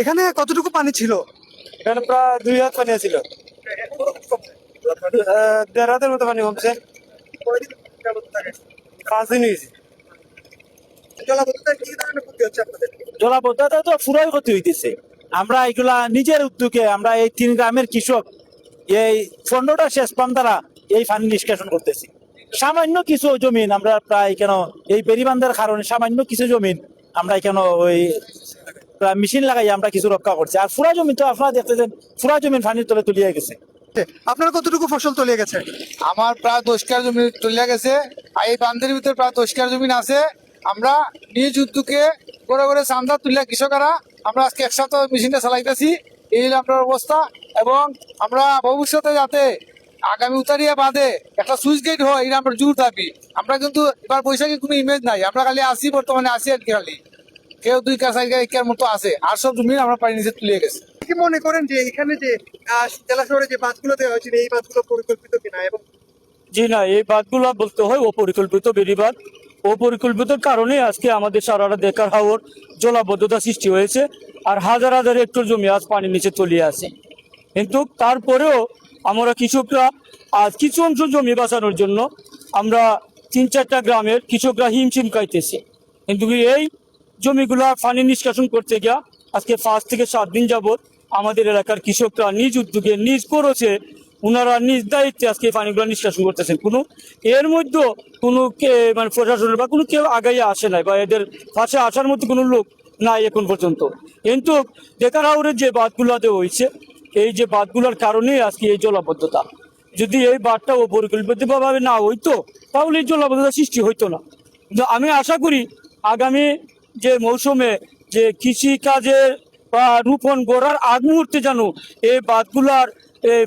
এখানে কতটুকু পানি ছিল? এখানে প্রায় 2 হাত পানি ছিল। 1.5 হাতের মতো পানি কমছে। 5 দিন হয়েছে। জলাবদ্ধতায় কি ধরনের ক্ষতি হচ্ছে আপনাদের? জলাবদ্ধতা তো পুরাই ক্ষতি হইতেছে। আমরা এগুলা নিজের উদ্যোগে আমরা এই 3 গ্রামের কৃষক এই 15টা সেচ পাম্প দ্বারা এই পানি নিষ্কাশন করতেছি। সামান্য কিছু জমিন আমরা প্রায় কেন এই বেরিবান্ধের কারণে সামান্য কিছু জমিন আমরা কেন ওই মেশিন লাগাই আমরা কিছু রক্ষা করছি। আর পুরা জমি তো আপনারা দেখতেছেন পুরা জমিন পানির তলে তুলিয়ে গেছে। আপনার কতটুকু ফসল তলিয়ে গেছে? আমার প্রায় 10 কার জমি চলে গেছে। আর এই বান্ধের ভিতরে প্রায় 10 কার জমি আছে। আমরা নিজ উদ্যোগে করে করে চান্দা তুলে কৃষকরা আমরা আজকে একসাথে মেশিনটা চালাইতেছি। এই হলো আপনার অবস্থা। এবং আমরা ভবিষ্যতে যাতে আগামী উতারিয়া বাদে একটা সুইচ গেট হয় এটা আমরা জোর দাবি। আমরা কিন্তু এবার বৈশাখী কোনো ইমেজ নাই, আমরা খালি আসি, বর্তমানে আসি আর কি, খালি কেউ 2 কার 4 কার মতো আছে। আর সব জমি আমরা পানি নিচে তুলে গেছে। কি মনে করেন যে এখানে যে জেলা শহরে যে বাঁধগুলো দেওয়া হয়েছিল এই বাঁধগুলো পরিকল্পিত কিনা? এবং জি না, এই বাঁধগুলো বলতে হয় অপরিকল্পিত বেড়িবাঁধ। অপরিকল্পিত কারণে আজকে আমাদের সারারা দেখার হাওর জলাবদ্ধতা সৃষ্টি হয়েছে। আর হাজার হাজার হেক্টর জমি আজ পানির নিচে তলিয়ে আছে। কিন্তু তারপরেও আমরা কৃষকরা আজ কিছু অংশ জমি বাঁচানোর জন্য আমরা 3-4টা গ্রামের কৃষকরা হিমশিম খাইতেছি। কিন্তু এই জমিগুলা পানি নিষ্কাশন করতে গিয়া আজকে 5 থেকে 7 দিন যাবত আমাদের এলাকার কৃষকরা নিজ উদ্যোগে নিজ খরচে ওনারা নিজ দায়িত্বে আজকে এই পানিগুলো নিষ্কাশন করতেছেন। কোনো এর মধ্যে কোনো মানে প্রশাসনের বা কোনো কেউ আগাইয়া আসে নাই বা এদের পাশে আসার মতো কোনো লোক নাই এখন পর্যন্ত। কিন্তু দেখার হাওরের যে বাঁধগুলোতে হয়েছে এই যে বাঁধগুলোর কারণেই আজকে এই জলাবদ্ধতা। যদি এই বাঁধটা অপরিকল্পিতভাবে না হইতো তাহলে এই জলাবদ্ধতা সৃষ্টি হইতো না। কিন্তু আমি আশা করি আগামী যে মৌসুমে যে কৃষিকাজের বা রোপণ করার আগ মুহূর্তে যেন এই বাঁধগুলার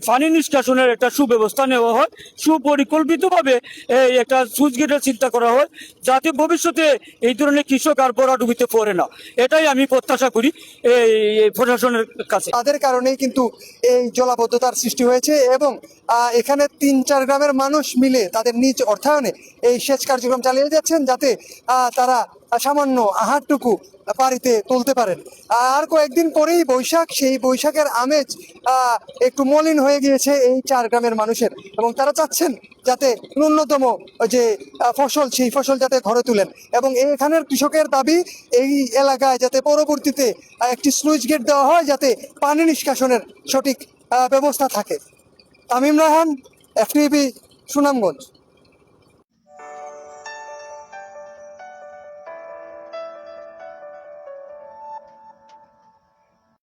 পানি নিষ্কাশনের একটা সুব্যবস্থা নেওয়া হয়, সুপরিকল্পিতভাবে এই একটা সুইচ গেটের চিন্তা করা হয়, যাতে ভবিষ্যতে এই ধরনের কৃষক আর ভরাডুবিতে পড়ে না। এটাই আমি প্রত্যাশা করি এই প্রশাসনের কাছে। তাদের কারণেই কিন্তু এই জলাবদ্ধতার সৃষ্টি হয়েছে। এবং এখানে 3-4 গ্রামের মানুষ মিলে তাদের নিজ অর্থায়নে এই সেচ কার্যক্রম চালিয়ে যাচ্ছেন, যাতে তারা সামান্য আহারটুকু বাড়িতে তুলতে পারেন। আর কয়েকদিন পরেই বৈশাখ, সেই বৈশাখের আমেজ একটু মলিন হয়ে গিয়েছে এই 4 গ্রামের মানুষের। এবং তারা চাচ্ছেন যাতে ন্যূনতম যে ফসল সেই ফসল যাতে ঘরে তুলেন। এবং এখানের কৃষকের দাবি এই এলাকায় যাতে পরবর্তীতে একটি স্লুইস গেট দেওয়া হয়, যাতে পানি নিষ্কাশনের সঠিক ব্যবস্থা থাকে। তামিম রায়হান, এফটিভি, সুনামগঞ্জ।